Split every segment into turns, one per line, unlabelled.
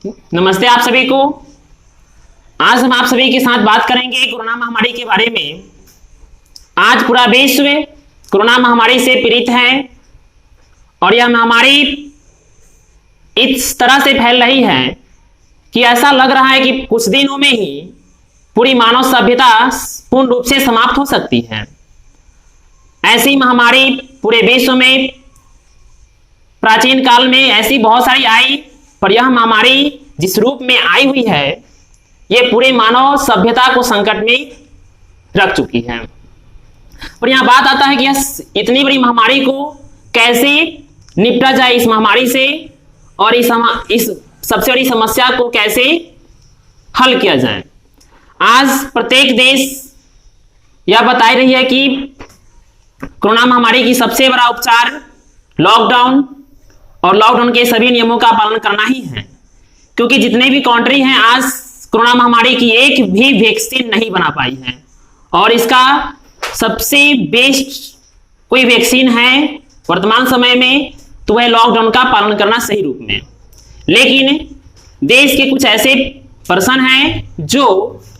नमस्ते आप सभी को। आज हम आप सभी के साथ बात करेंगे कोरोना महामारी के बारे में। आज पूरा विश्व कोरोना महामारी से पीड़ित है और यह महामारी इस तरह से फैल रही है कि ऐसा लग रहा है कि कुछ दिनों में ही पूरी मानव सभ्यता पूर्ण रूप से समाप्त हो सकती है। ऐसी महामारी पूरे विश्व में प्राचीन काल में ऐसी बहुत सारी आई, पर यह महामारी जिस रूप में आई हुई है ये पूरे मानव सभ्यता को संकट में रख चुकी है। और यहां बात आता है कि इतनी बड़ी महामारी को कैसे निपटा जाए, इस महामारी से, और इस सबसे बड़ी समस्या को कैसे हल किया जाए। आज प्रत्येक देश यह बता रही है कि कोरोना महामारी की सबसे बड़ा उपचार लॉकडाउन और लॉकडाउन के सभी नियमों का पालन करना ही है, क्योंकि जितने भी कंट्री हैं आज कोरोना महामारी की एक भी वैक्सीन नहीं बना पाई है, और इसका सबसे बेस्ट कोई वैक्सीन है वर्तमान समय में तो वह लॉकडाउन का पालन करना सही रूप में। लेकिन देश के कुछ ऐसे पर्सन हैं जो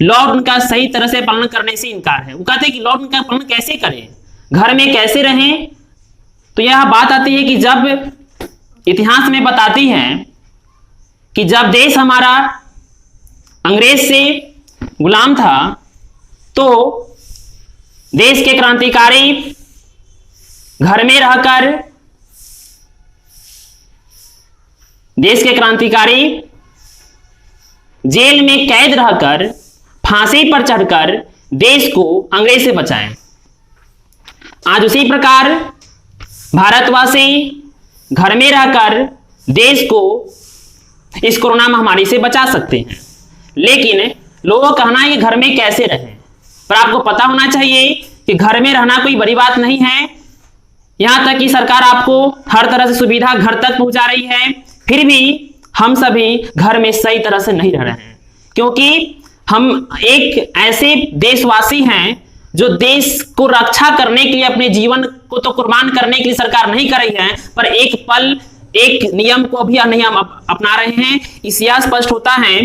लॉकडाउन का सही तरह से पालन करने से इनकार है। वो कहते हैं कि लॉकडाउन का पालन कैसे करें, घर में कैसे रहें। तो यह बात आती है कि जब इतिहास में बताती है कि जब देश हमारा अंग्रेज से गुलाम था तो देश के क्रांतिकारी घर में रहकर, देश के क्रांतिकारी जेल में कैद रहकर, फांसी पर चढ़कर देश को अंग्रेज से बचाए। आज उसी प्रकार भारतवासी घर में रहकर देश को इस कोरोना महामारी से बचा सकते हैं। लेकिन लोगों का कहना है कि घर में कैसे रहें, पर आपको पता होना चाहिए कि घर में रहना कोई बड़ी बात नहीं है। यहां तक कि सरकार आपको हर तरह से सुविधा घर तक पहुंचा रही है, फिर भी हम सभी घर में सही तरह से नहीं रह रहे हैं, क्योंकि हम एक ऐसे देशवासी हैं जो देश को रक्षा करने के लिए अपने जीवन को तो कुर्बान करने के लिए सरकार नहीं कर रही है, पर एक पल एक नियम को भी नहीं हम अपना रहे हैं। इससे यह स्पष्ट होता है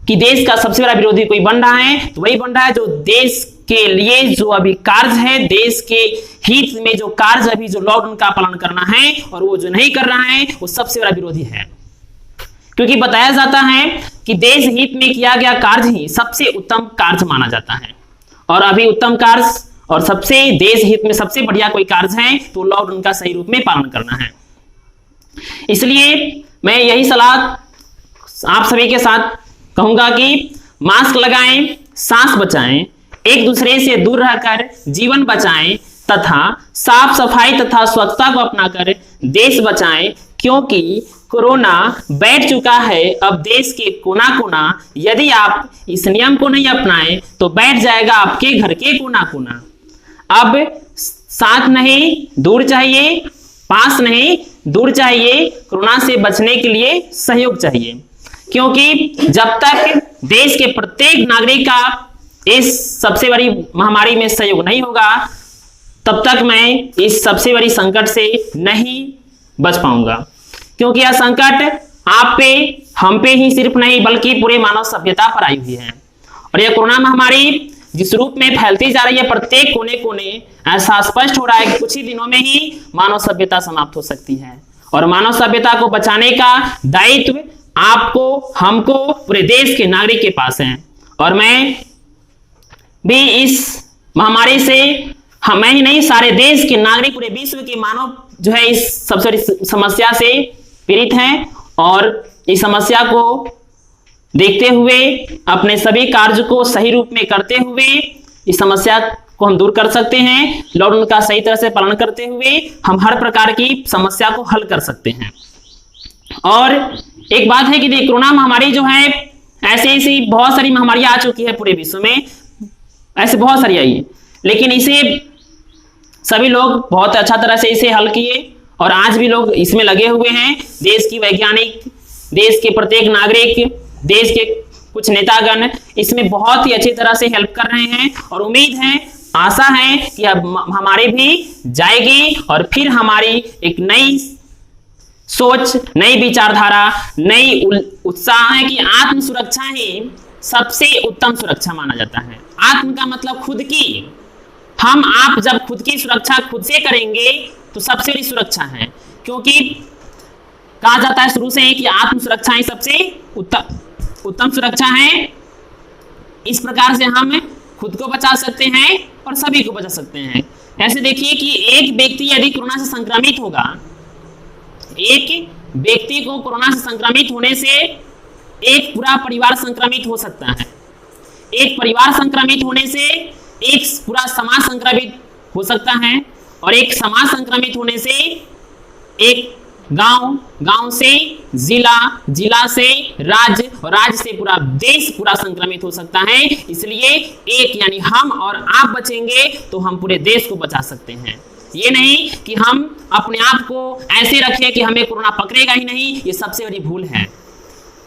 कि देश का सबसे बड़ा विरोधी कोई बन रहा है, तो वही बन रहा है जो देश के लिए जो अभी कार्य है, देश के हित में जो कार्य अभी जो लॉकडाउन का पालन करना है और वो जो नहीं कर रहा है वो सबसे बड़ा विरोधी है। क्योंकि बताया जाता है कि देश हित में किया गया कार्य ही सबसे उत्तम कार्य माना जाता है, और अभी उत्तम कार्य और सबसे देश हित में सबसे बढ़िया कोई कार्य है तो लॉकडाउन का सही रूप में पालन करना है। इसलिए मैं यही सलाह आप सभी के साथ कहूंगा कि मास्क लगाएं, सांस बचाएं, एक दूसरे से दूर रहकर जीवन बचाएं तथा साफ सफाई तथा स्वच्छता को अपनाकर देश बचाएं, क्योंकि कोरोना बैठ चुका है अब देश के कोना कोना। यदि आप इस नियम को नहीं अपनाएं तो बैठ जाएगा आपके घर के कोना कोना। अब साथ नहीं दूर चाहिए, पास नहीं दूर चाहिए। कोरोना से बचने के लिए सहयोग चाहिए, क्योंकि जब तक देश के प्रत्येक नागरिक का इस सबसे बड़ी महामारी में सहयोग नहीं होगा तब तक मैं इस सबसे बड़ी संकट से नहीं बच पाऊंगा, क्योंकि यह संकट आप पे, हम पे ही सिर्फ नहीं बल्कि पूरे मानव सभ्यता पर आई हुई है। और यह कोरोना महामारी जिस रूप में फैलती जा रही है प्रत्येक कोने कोने, ऐसा स्पष्ट हो रहा है कि कुछ ही दिनों में ही मानव सभ्यता समाप्त हो सकती है। और मानव सभ्यता को बचाने का दायित्व आपको, हमको, पूरे देश के नागरिक के पास है। और मैं भी इस महामारी से, मैं ही नहीं सारे देश के नागरिक, पूरे विश्व के मानव जो है इस सबसे बड़ी समस्या से पीड़ित हैं, और इस समस्या को देखते हुए अपने सभी कार्य को सही रूप में करते हुए इस समस्या को हम दूर कर सकते हैं। लॉकडाउन का सही तरह से पालन करते हुए हम हर प्रकार की समस्या को हल कर सकते हैं। और एक बात है कि कोरोना महामारी जो है, ऐसी बहुत सारी महामारियां आ चुकी है पूरे विश्व में, ऐसे बहुत सारी आई, लेकिन इसे सभी लोग बहुत अच्छा तरह से इसे हल किए और आज भी लोग इसमें लगे हुए हैं। देश की वैज्ञानिक, देश के प्रत्येक नागरिक, देश के कुछ नेतागण इसमें बहुत ही अच्छी तरह से हेल्प कर रहे हैं, और उम्मीद है, आशा है कि अब हमारे भी जाएगी और फिर हमारी एक नई सोच, नई विचारधारा, नई उत्साह है कि आत्म सुरक्षा ही सबसे उत्तम सुरक्षा माना जाता है। आत्म का मतलब खुद की। हम आप जब खुद की सुरक्षा खुद से करेंगे तो सबसे बड़ी सुरक्षा है, क्योंकि कहा जाता है शुरू से ही कि आत्म सुरक्षा ही सबसे उत्तम सुरक्षा है। इस प्रकार से हम खुद को बचा सकते हैं और सभी को बचा सकते हैं। ऐसे देखिए कि एक व्यक्ति यदि कोरोना से संक्रमित होगा, एक व्यक्ति को कोरोना से संक्रमित होने से एक पूरा परिवार संक्रमित हो सकता है। एक परिवार संक्रमित होने से एक पूरा समाज संक्रमित हो सकता है, और एक समाज संक्रमित होने से एक गांव से जिला, जिला से राज्य, और राज्य से पूरा देश पूरा संक्रमित हो सकता है। इसलिए एक यानी हम और आप बचेंगे तो हम पूरे देश को बचा सकते हैं। ये नहीं कि हम अपने आप को ऐसे रखें कि हमें कोरोना पकड़ेगा ही नहीं, ये सबसे बड़ी भूल है।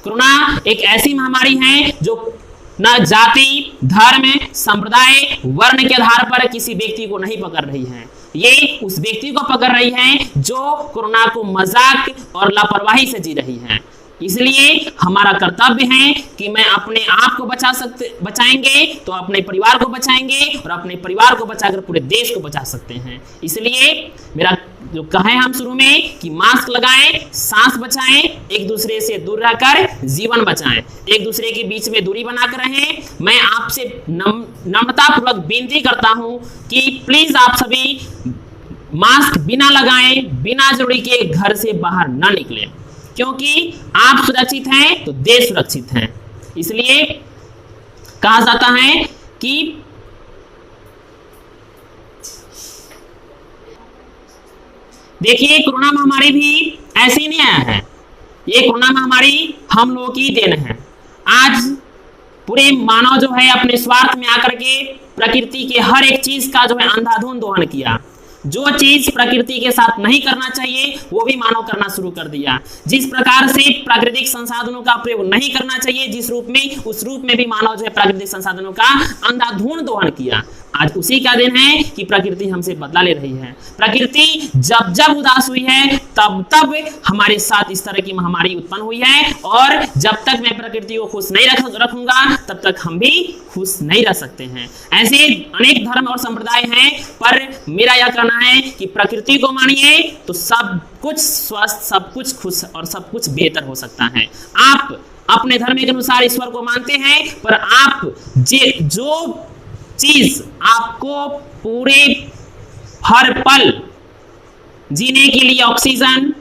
कोरोना एक ऐसी महामारी है जो न जाति, धर्म, संप्रदाय, वर्ण के आधार पर किसी व्यक्ति को नहीं पकड़ रही है। ये उस व्यक्ति को पकड़ रही है जो कोरोना को मजाक और लापरवाही से जी रही है। इसलिए हमारा कर्तव्य है कि मैं अपने आप को बचाएंगे तो अपने परिवार को बचाएंगे, और अपने परिवार को बचाकर पूरे देश को बचा सकते हैं। इसलिए मेरा जो कहे हम शुरू में कि मास्क लगाएं, सांस बचाएं, एक दूसरे से दूर रहकर जीवन बचाएं, एक दूसरे के बीच में दूरी बनाकर रहें। मैं आपसे नम्रतापूर्वक विनती करता हूं कि प्लीज आप सभी मास्क बिना लगाएं, बिना जरूरी के घर से बाहर ना निकलें, क्योंकि आप सुरक्षित हैं तो देश सुरक्षित है। इसलिए कहा जाता है कि देखिए कोरोना महामारी भी ऐसे नहीं आया है, ये कोरोना महामारी हम लोगों की देन है। आज पूरे मानव जो है अपने स्वार्थ में आकर के प्रकृति के हर एक चीज का जो है अंधाधुंध दोहन किया। जो चीज प्रकृति के साथ नहीं करना चाहिए वो भी मानव करना शुरू कर दिया। जिस प्रकार से प्राकृतिक संसाधनों का प्रयोग नहीं करना चाहिए जिस रूप में, उस रूप में भी मानव जो है प्राकृतिक संसाधनों का अंधाधुंध दोहन किया। आज उसी का दिन है कि प्रकृति हमसे बदला ले रही है। प्रकृति जब जब उदास हुई है तब तब हमारे साथ इस तरह की महामारी उत्पन्न हुई है, और जब तक मैं प्रकृति को खुश नहीं रखूंगा तब तक हम भी खुश नहीं रह सकते हैं। ऐसे अनेक धर्म और संप्रदाय हैं, पर मेरा यह कहना है कि प्रकृति को मानिए तो सब कुछ स्वस्थ, सब कुछ खुश और सब कुछ बेहतर हो सकता है। आप अपने धर्म के अनुसार ईश्वर को मानते हैं, पर आप जो चीज आपको पूरे हर पल जीने के लिए ऑक्सीजन,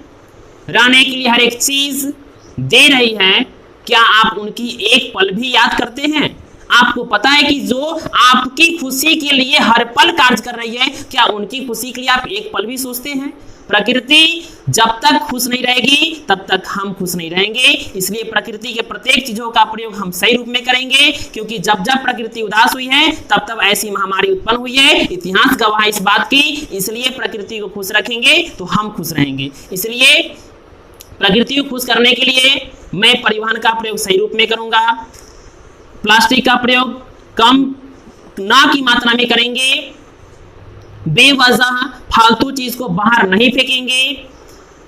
रहने के लिए हर एक चीज दे रही है, क्या आप उनकी एक पल भी याद करते हैं? आपको पता है कि जो आपकी खुशी के लिए हर पल कार्य कर रही है, क्या उनकी खुशी के लिए आप एक पल भी सोचते हैं? प्रकृति जब तक खुश नहीं रहेगी तब तक हम खुश नहीं रहेंगे। इसलिए प्रकृति के प्रत्येक चीजों का प्रयोग हम सही रूप में करेंगे, क्योंकि जब जब प्रकृति उदास हुई है तब तब ऐसी महामारी उत्पन्न हुई है। इतिहास गवाह इस बात की। इसलिए प्रकृति को खुश रखेंगे तो हम खुश रहेंगे। इसलिए प्रकृति को खुश करने के लिए मैं परिवहन का प्रयोग सही रूप में करूंगा, प्लास्टिक का प्रयोग कम ना की मात्रा में करेंगे, बेवजह फालतू चीज को बाहर नहीं फेंकेंगे,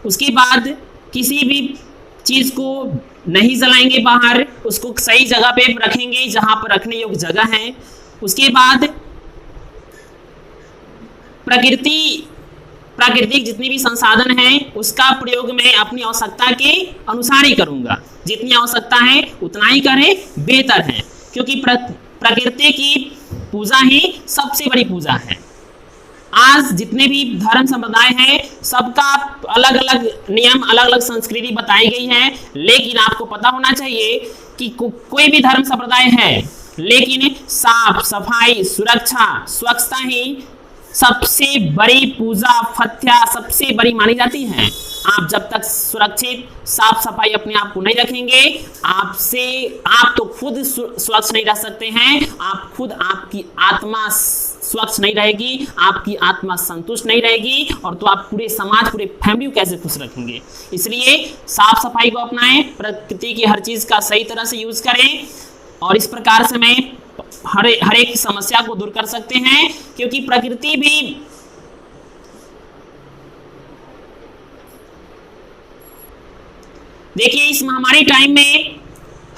उसके बाद किसी भी चीज को नहीं जलाएंगे बाहर, उसको सही जगह पे रखेंगे जहां पर रखने योग्य जगह है। उसके बाद प्राकृतिक जितने भी संसाधन हैं उसका प्रयोग मैं अपनी आवश्यकता के अनुसार ही करूंगा। जितनी आवश्यकता है उतना ही करें, बेहतर है, क्योंकि प्रकृति की पूजा ही सबसे बड़ी पूजा है। आज जितने भी धर्म संप्रदाय हैं सबका अलग अलग नियम, अलग अलग संस्कृति बताई गई है, लेकिन आपको पता होना चाहिए कि कोई भी धर्म संप्रदाय है, लेकिन साफ सफाई, सुरक्षा, स्वच्छता ही सबसे बड़ी पूजा फत्या सबसे बड़ी मानी जाती है। आप जब तक सुरक्षित साफ सफाई अपने आप को नहीं रखेंगे, आप तो खुद स्वच्छ नहीं रह सकते हैं। आप खुद, आपकी आत्मा स्वच्छ नहीं रहेगी, आपकी आत्मा संतुष्ट नहीं रहेगी, और तो आप पूरे समाज, पूरे फैमिली को कैसे खुश रखेंगे? इसलिए साफ सफाई को अपनाएं, प्रकृति की हर चीज का सही तरह से यूज करें, और इस प्रकार से मैं हर एक समस्या को दूर कर सकते हैं। क्योंकि प्रकृति भी इस महामारी टाइम में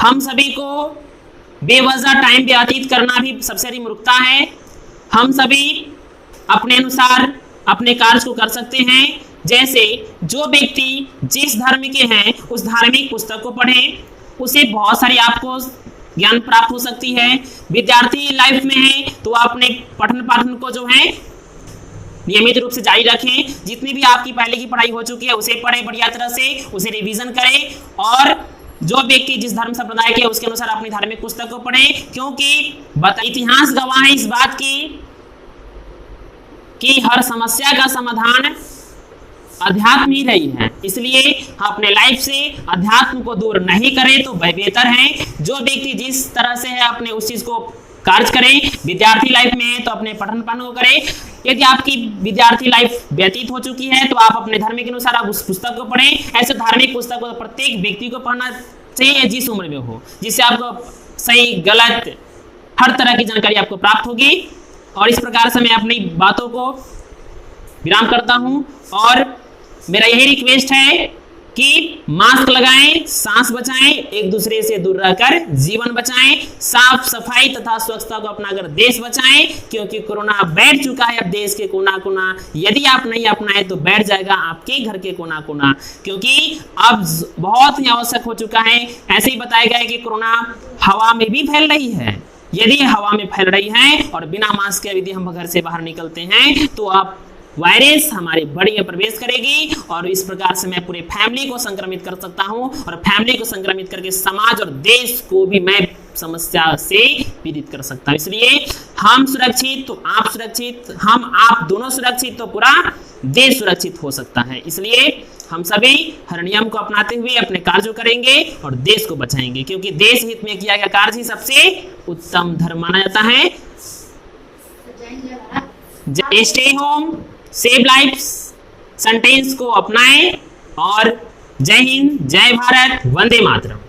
हम सभी को बेवजह टाइम व्यतीत करना भी सबसे बड़ी मूर्खता है। हम सभी अपने अनुसार अपने कार्य को कर सकते हैं। जैसे जो व्यक्ति जिस धर्म के हैं उस धार्मिक पुस्तक को पढ़ें, उसे बहुत सारी आपको ज्ञान प्राप्त हो सकती है। विद्यार्थी लाइफ में है तो आप अपने पठन पाठन को जो है नियमित रूप से जारी रखें। जितनी भी आपकी पहले की पढ़ाई हो चुकी है उसे पढ़ें बढ़िया तरह से, उसे रिवीजन करें। और जो व्यक्ति जिस धर्म संप्रदाय के है उसके अनुसार अपनी धार्मिक पुस्तक को पढ़ें, क्योंकि इतिहास गवाह है इस बात की कि हर समस्या का समाधान अध्यात्म ही रही है। इसलिए अपने लाइफ से अध्यात्म को दूर नहीं करें तो वह बेहतर है। जो व्यक्ति जिस तरह से है अपने उस चीज को कार्य करें। विद्यार्थी लाइफ में है तो अपने पठन पाठन को करें। यदि आपकी विद्यार्थी लाइफ व्यतीत हो चुकी है तो आप अपने धर्म के अनुसार आप उस पुस्तक को पढ़ें। ऐसे धार्मिक पुस्तक को प्रत्येक व्यक्ति को पढ़ना चाहिए जिस उम्र में हो, जिससे आपको सही गलत हर तरह की जानकारी आपको प्राप्त होगी। और इस प्रकार से मैं अपनी बातों को विराम करता हूं और मेरा यही रिक्वेस्ट है कि मास्क लगाएं, सांस बचाएं, एक दूसरे से दूर रहकर जीवन बचाएं, साफ सफाई तथा स्वच्छता को अपनाकर देश बचाएं, क्योंकि कोरोना बैठ चुका है अब देश के कोना कोना। यदि आप नहीं अपनाएं तो बैठ जाएगा आपके घर के कोना कोना, क्योंकि अब बहुत ही आवश्यक हो चुका है। ऐसे ही बताया गया है कि कोरोना हवा में भी फैल रही है। यदि हवा में फैल रही है और बिना मास्क के यदि हम घर से बाहर निकलते हैं तो आप वायरस हमारे बॉडी में प्रवेश करेगी और इस प्रकार से मैं पूरे फैमिली को संक्रमित कर सकता हूं और फैमिली को संक्रमित करके समाज और देश को भी मैं समस्या से पीड़ित कर सकता हूं। इसलिए हम सुरक्षित तो आप सुरक्षित, हम आप दोनों सुरक्षित तो पूरा देश सुरक्षित हो सकता है। इसलिए हम सभी हर नियम को अपनाते हुए अपने कार्य करेंगे और देश को बचाएंगे, क्योंकि देश हित में किया गया कार्य ही सबसे उत्तम धर्म माना जाता है। Stay home, save lives sentence को अपनाएं और जय हिंद, जय भारत, वंदे मातरम।